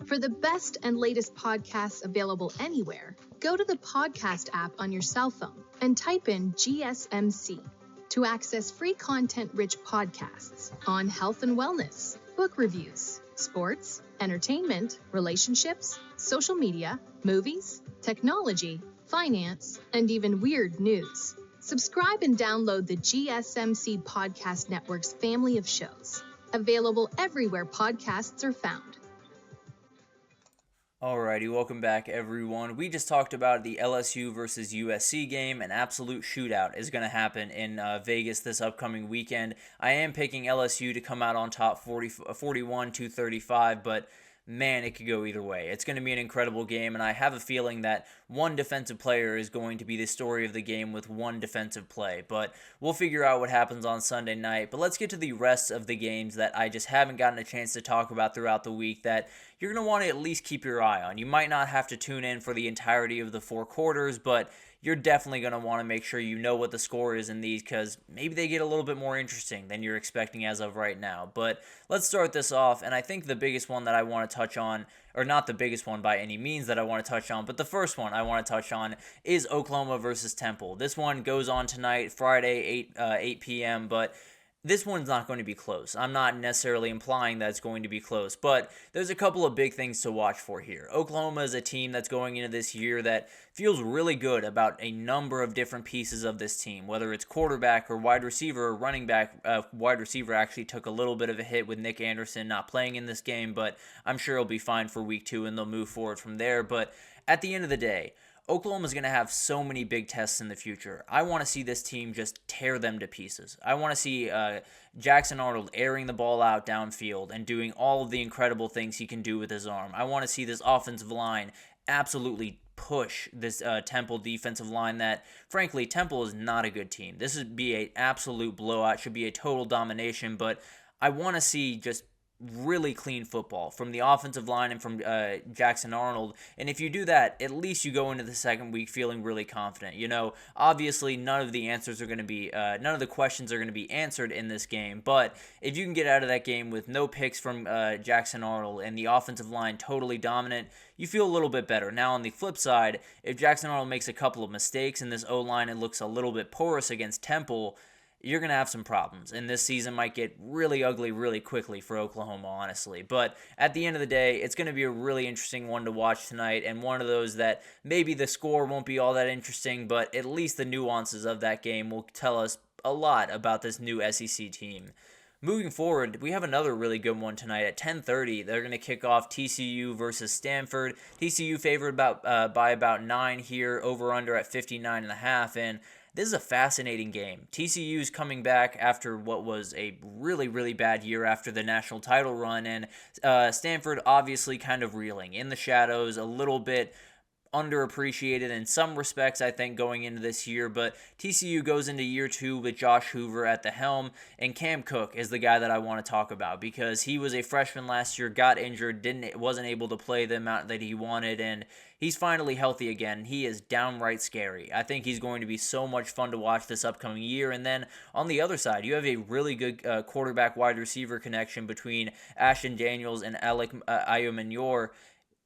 For the best and latest podcasts available anywhere, go to the podcast app on your cell phone and type in GSMC to access free content-rich podcasts on health and wellness, book reviews, sports, entertainment, relationships, social media, movies, technology, finance, and even weird news. Subscribe and download the GSMC Podcast Network's family of shows, available everywhere podcasts are found. Alrighty, welcome back everyone. We just talked about the LSU versus USC game. An absolute shootout is going to happen in Vegas this upcoming weekend. I am picking LSU to come out on top 41-35, but man, it could go either way. It's going to be an incredible game, and I have a feeling that one defensive player is going to be the story of the game with one defensive play. But we'll figure out what happens on Sunday night. But let's get to the rest of the games that I just haven't gotten a chance to talk about throughout the week that you're going to want to at least keep your eye on. You might not have to tune in for the entirety of the four quarters, but you're definitely going to want to make sure you know what the score is in these because maybe they get a little bit more interesting than you're expecting as of right now. But let's start this off, and I think the biggest one that I want to touch on, or not the biggest one by any means that I want to touch on, but the first one I want to touch on is Oklahoma versus Temple. This one goes on tonight, Friday, 8 p.m., but this one's not going to be close. I'm not necessarily implying that it's going to be close, but there's a couple of big things to watch for here. Oklahoma is a team that's going into this year that feels really good about a number of different pieces of this team, whether it's quarterback or wide receiver or running back. Wide receiver actually took a little bit of a hit with Nick Anderson not playing in this game, but I'm sure he'll be fine for week 2 and they'll move forward from there. But at the end of the day, Oklahoma's going to have so many big tests in the future. I want to see this team just tear them to pieces. I want to see Jackson Arnold airing the ball out downfield and doing all of the incredible things he can do with his arm. I want to see this offensive line absolutely push this Temple defensive line that, frankly, Temple is not a good team. This would be an absolute blowout, should be a total domination, but I want to see just really clean football from the offensive line and from Jackson Arnold. And if you do that, at least you go into the second week feeling really confident. You know, obviously none of the questions are going to be answered in this game, but if you can get out of that game with no picks from Jackson Arnold and the offensive line totally dominant, you feel a little bit better. Now on the flip side, if Jackson Arnold makes a couple of mistakes and this O-line and looks a little bit porous against Temple, you're going to have some problems, and this season might get really ugly really quickly for Oklahoma, honestly. But at the end of the day, it's going to be a really interesting one to watch tonight, and one of those that maybe the score won't be all that interesting, but at least the nuances of that game will tell us a lot about this new SEC team. Moving forward, we have another really good one tonight at 10:30. They're going to kick off TCU versus Stanford. TCU favored by about 9 here, over/under at 59.5, and this is a fascinating game. TCU's coming back after what was a really, really bad year after the national title run, and Stanford obviously kind of reeling in the shadows, a little bit underappreciated in some respects, I think, going into this year, but TCU goes into year 2 with Josh Hoover at the helm, and Cam Cook is the guy that I want to talk about because he was a freshman last year, got injured, wasn't able to play the amount that he wanted, and he's finally healthy again. He is downright scary. I think he's going to be so much fun to watch this upcoming year. And then on the other side, you have a really good quarterback-wide receiver connection between Ashton Daniels and Alec Ayomanyor.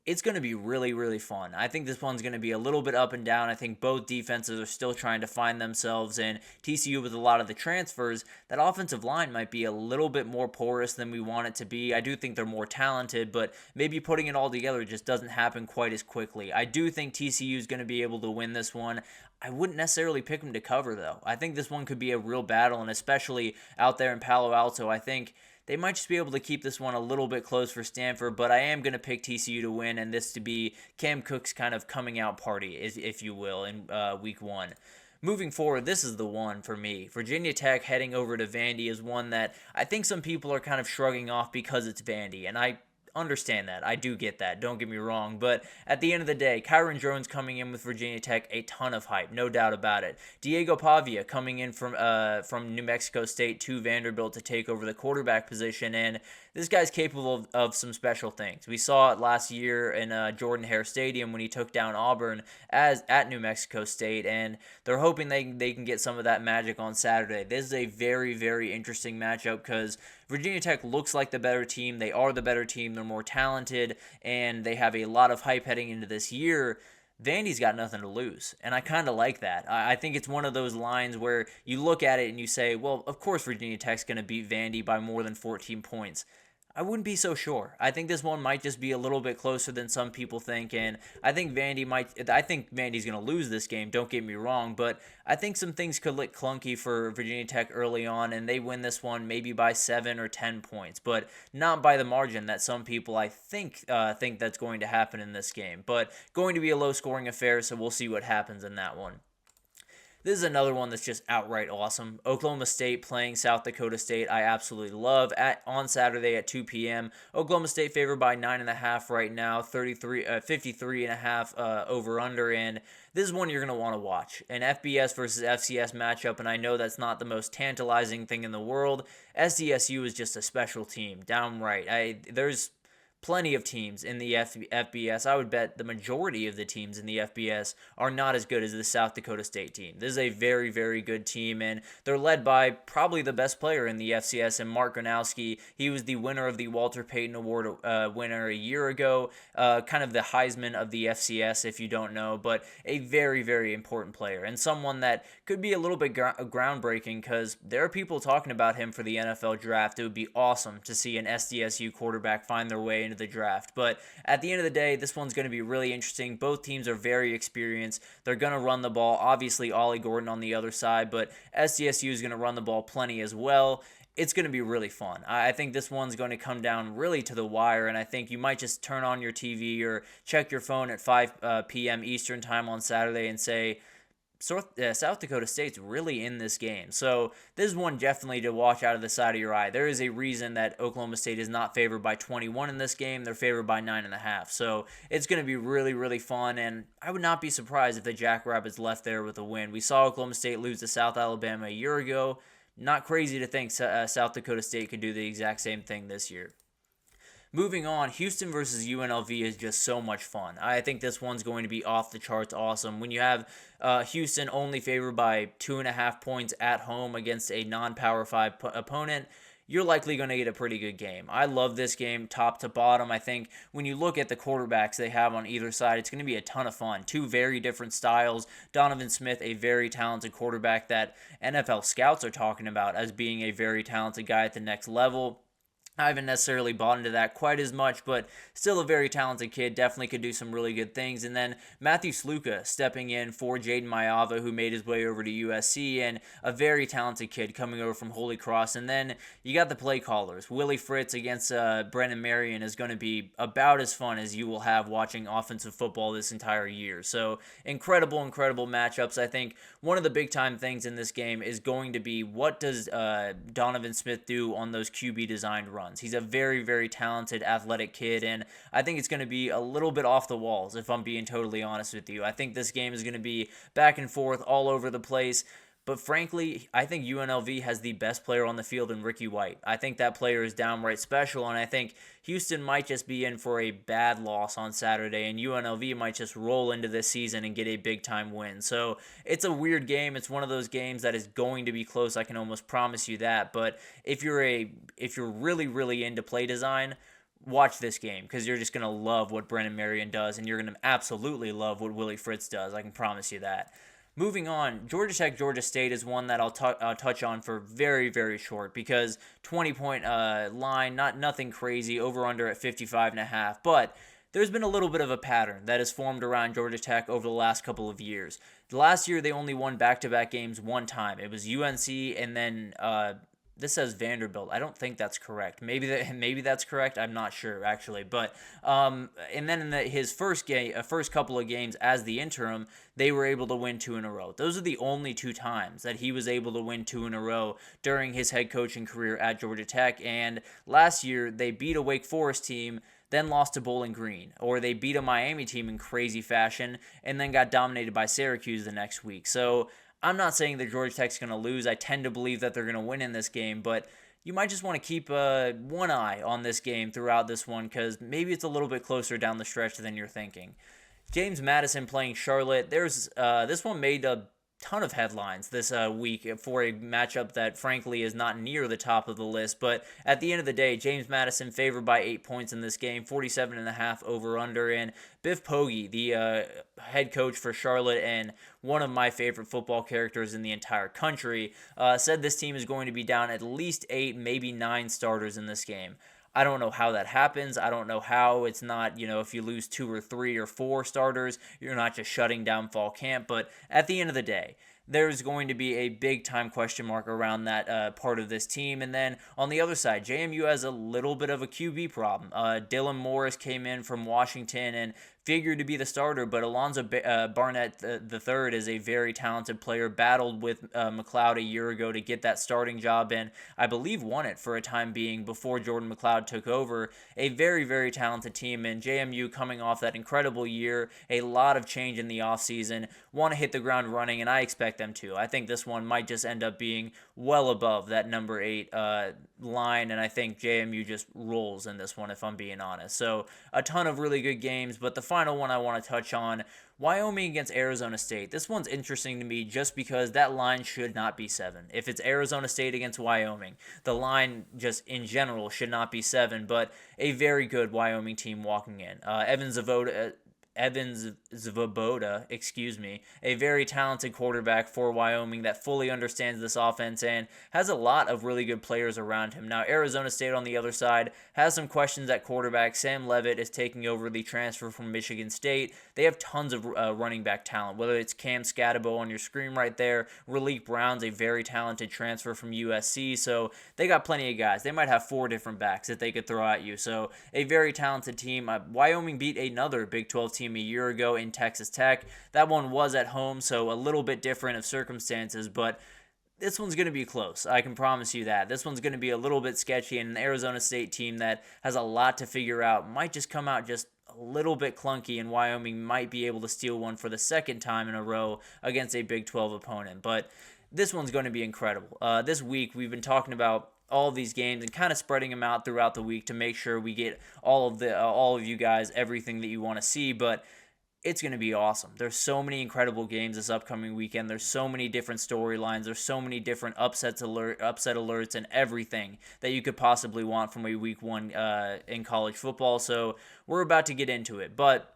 It's going to be really, really fun. I think this one's going to be a little bit up and down. I think both defenses are still trying to find themselves, and TCU with a lot of the transfers, that offensive line might be a little bit more porous than we want it to be. I do think they're more talented, but maybe putting it all together just doesn't happen quite as quickly. I do think TCU is going to be able to win this one. I wouldn't necessarily pick them to cover, though. I think this one could be a real battle, and especially out there in Palo Alto, I think they might just be able to keep this one a little bit close for Stanford, but I am going to pick TCU to win, and this to be Cam Cook's kind of coming out party, if you will, in week 1. Moving forward, this is the one for me. Virginia Tech heading over to Vandy is one that I think some people are kind of shrugging off because it's Vandy, and I understand that. I do get that. Don't get me wrong. But at the end of the day, Kyron Jones coming in with Virginia Tech, a ton of hype, no doubt about it. Diego Pavia coming in from New Mexico State to Vanderbilt to take over the quarterback position, and this guy's capable of some special things. We saw it last year in Jordan-Hare Stadium when he took down Auburn at New Mexico State, and they're hoping they can get some of that magic on Saturday. This is a very, very interesting matchup because Virginia Tech looks like the better team. They are the better team. They're they're more talented, and they have a lot of hype heading into this year, Vandy's got nothing to lose, and I kind of like that. I think it's one of those lines where you look at it and you say, well, of course Virginia Tech's going to beat Vandy by more than 14 points. I wouldn't be so sure. I think this one might just be a little bit closer than some people think, and I think Vandy's going to lose this game, don't get me wrong, but I think some things could look clunky for Virginia Tech early on, and they win this one maybe by 7 or 10 points, but not by the margin that some people, I think that's going to happen in this game. But going to be a low-scoring affair, so we'll see what happens in that one. This is another one that's just outright awesome. Oklahoma State playing South Dakota State, I absolutely love. On Saturday at 2 p.m., Oklahoma State favored by 9.5 right now, 53.5 over-under, and this is one you're going to want to watch. An FBS versus FCS matchup, and I know that's not the most tantalizing thing in the world. SDSU is just a special team, downright. There's plenty of teams in the FBS. I would bet the majority of the teams in the FBS are not as good as the South Dakota State team. This is a very, very good team, and they're led by probably the best player in the FCS, and Mark Gronowski. He was the winner of the Walter Payton Award winner a year ago, kind of the Heisman of the FCS, if you don't know, but a very, very important player, and someone that could be a little bit groundbreaking because there are people talking about him for the NFL draft. It would be awesome to see an SDSU quarterback find their way into the draft. But at the end of the day, this one's going to be really interesting. Both teams are very experienced. They're going to run the ball. Obviously, Ollie Gordon on the other side, but SDSU is going to run the ball plenty as well. It's going to be really fun. I think this one's going to come down really to the wire, and I think you might just turn on your TV or check your phone at 5 p.m. Eastern time on Saturday and say, South Dakota State's really in this game. So this is one definitely to watch out of the side of your eye. There is a reason that Oklahoma State is not favored by 21 in this game. They're favored by 9.5. So it's going to be really, really fun, and I would not be surprised if the Jackrabbits left there with a win. We saw Oklahoma State lose to South Alabama a year ago. Not crazy to think South Dakota State could do the exact same thing this year. Moving on, Houston versus UNLV is just so much fun. I think this one's going to be off the charts awesome. When you have Houston only favored by 2.5 points at home against a non-Power 5 opponent, you're likely going to get a pretty good game. I love this game top to bottom. I think when you look at the quarterbacks they have on either side, it's going to be a ton of fun. Two very different styles. Donovan Smith, a very talented quarterback that NFL scouts are talking about as being a very talented guy at the next level. I haven't necessarily bought into that quite as much, but still a very talented kid. Definitely could do some really good things. And then Matthew Sluka stepping in for Jaden Mayava, who made his way over to USC, and a very talented kid coming over from Holy Cross. And then you got the play callers. Willie Fritz against Brennan Marion is going to be about as fun as you will have watching offensive football this entire year. So incredible, incredible matchups. I think one of the big-time things in this game is going to be what does Donovan Smith do on those QB designed runs. He's a very, very talented, athletic kid, and I think it's going to be a little bit off the walls, if I'm being totally honest with you. I think this game is going to be back and forth all over the place, but frankly, I think UNLV has the best player on the field in Ricky White. I think that player is downright special, and I think Houston might just be in for a bad loss on Saturday, and UNLV might just roll into this season and get a big-time win. So it's a weird game. It's one of those games that is going to be close. I can almost promise you that. But if you're really, really into play design, watch this game because you're just going to love what Brennan Marion does, and you're going to absolutely love what Willie Fritz does. I can promise you that. Moving on, Georgia Tech, Georgia State is one that I'll touch on for very, very short because 20-point line, nothing crazy, over-under at 55.5. But there's been a little bit of a pattern that has formed around Georgia Tech over the last couple of years. Last year, they only won back-to-back games one time. It was UNC and then this says Vanderbilt. I don't think that's correct. Maybe that's correct. I'm not sure actually. But and then in his first couple of games as the interim, they were able to win 2 in a row. Those are the only 2 times that he was able to win 2 in a row during his head coaching career at Georgia Tech. And last year they beat a Wake Forest team, then lost to Bowling Green, or they beat a Miami team in crazy fashion, and then got dominated by Syracuse the next week. So I'm not saying that Georgia Tech's going to lose. I tend to believe that they're going to win in this game, but you might just want to keep one eye on this game throughout this one because maybe it's a little bit closer down the stretch than you're thinking. James Madison playing Charlotte. This one made a ton of headlines this week for a matchup that frankly is not near the top of the list. But at the end of the day, James Madison favored by 8 points in this game, 47.5 over under. And Biff Poggi, the head coach for Charlotte and one of my favorite football characters in the entire country, said this team is going to be down at least 8, maybe 9 starters in this game. I don't know how that happens. I don't know how it's not, if you lose 2 or 3 or 4 starters, you're not just shutting down fall camp. But at the end of the day, there's going to be a big time question mark around that part of this team. And then on the other side, JMU has a little bit of a QB problem. Dylan Morris came in from Washington and figured to be the starter, but Alonzo Barnett the third is a very talented player, battled with McLeod a year ago to get that starting job, and I believe won it for a time being before Jordan McLeod took over. A very, very talented team, and JMU coming off that incredible year, a lot of change in the offseason, want to hit the ground running, and I expect them to. I think this one might just end up being well above that number 8 line, and I think JMU just rolls in this one, if I'm being honest. So a ton of really good games, but the final one I want to touch on, Wyoming against Arizona State. This one's interesting to me just because that line should not be 7. If it's Arizona State against Wyoming, the line just in general should not be 7, but a very good Wyoming team walking in. Evans Zvoboda, a very talented quarterback for Wyoming that fully understands this offense and has a lot of really good players around him. Now, Arizona State on the other side has some questions at quarterback. Sam Levitt is taking over the transfer from Michigan State. They have tons of running back talent, whether it's Cam Scatabo on your screen right there. Raleek Brown's a very talented transfer from USC, so they got plenty of guys. They might have 4 different backs that they could throw at you, so a very talented team. Wyoming beat another Big 12 team a year ago in Texas Tech. That one was at home, so a little bit different of circumstances, but this one's going to be close. I can promise you that. This one's going to be a little bit sketchy, and an Arizona State team that has a lot to figure out might just come out just a little bit clunky, and Wyoming might be able to steal one for the second time in a row against a Big 12 opponent. But this one's going to be incredible. This week, we've been talking about all of these games and kind of spreading them out throughout the week to make sure we get all of you guys everything that you want to see, but it's going to be awesome. There's so many incredible games this upcoming weekend. There's so many different storylines. There's so many different upset alerts and everything that you could possibly want from a week 1 in college football. So we're about to get into it, but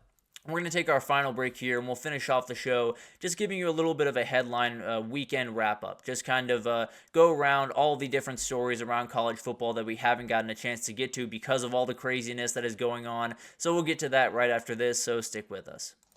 we're going to take our final break here, and we'll finish off the show just giving you a little bit of a headline weekend wrap-up. Just kind of go around all the different stories around college football that we haven't gotten a chance to get to because of all the craziness that is going on. So we'll get to that right after this, so stick with us.